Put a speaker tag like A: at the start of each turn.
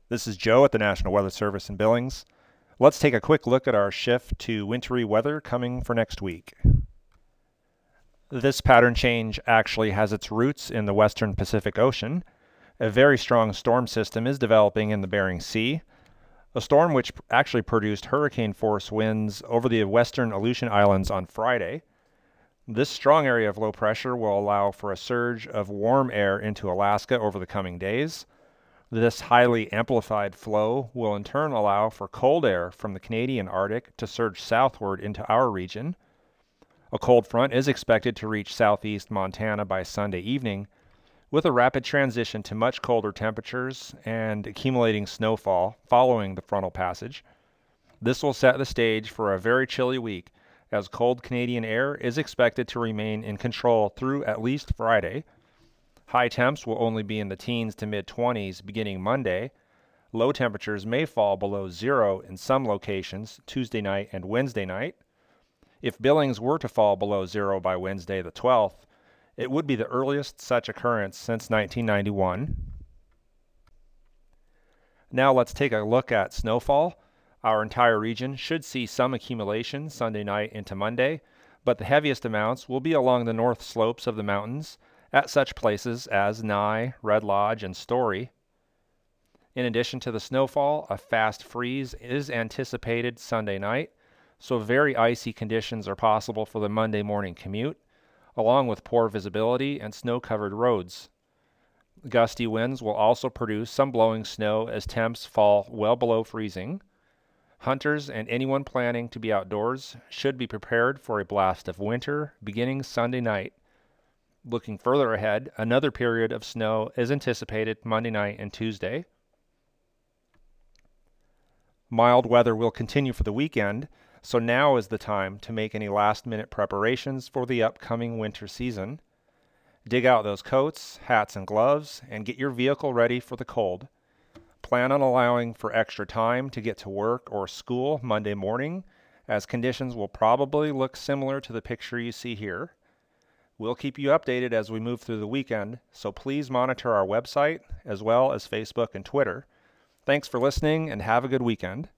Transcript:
A: This is Joe at the National Weather Service in Billings. Let's take a quick look at our shift to wintry weather coming for next week. This pattern change actually has its roots in the western Pacific Ocean. A very strong storm system is developing in the Bering Sea, a storm which actually produced hurricane-force winds over the western Aleutian Islands on Friday. This strong area of low pressure will allow for a surge of warm air into Alaska over the coming days. This highly amplified flow will in turn allow for cold air from the Canadian Arctic to surge southward into our region. A cold front is expected to reach southeast Montana by Sunday evening, with a rapid transition to much colder temperatures and accumulating snowfall following the frontal passage. This will set the stage for a very chilly week, as cold Canadian air is expected to remain in control through at least Friday. High temps will only be in the teens to mid-20s beginning Monday. Low temperatures may fall below zero in some locations Tuesday night and Wednesday night. If Billings were to fall below zero by Wednesday the 12th, it would be the earliest such occurrence since 1991. Now let's take a look at snowfall. Our entire region should see some accumulation Sunday night into Monday, but the heaviest amounts will be along the north slopes of the mountains at such places as Nye, Red Lodge, and Story. In addition to the snowfall, a fast freeze is anticipated Sunday night, so very icy conditions are possible for the Monday morning commute, along with poor visibility and snow-covered roads. Gusty winds will also produce some blowing snow as temps fall well below freezing. Hunters and anyone planning to be outdoors should be prepared for a blast of winter beginning Sunday night. Looking further ahead, another period of snow is anticipated Monday night and Tuesday. Mild weather will continue for the weekend, so now is the time to make any last-minute preparations for the upcoming winter season. Dig out those coats, hats, and gloves, and get your vehicle ready for the cold. Plan on allowing for extra time to get to work or school Monday morning, as conditions will probably look similar to the picture you see here. We'll keep you updated as we move through the weekend, so please monitor our website as well as Facebook and Twitter. Thanks for listening and have a good weekend.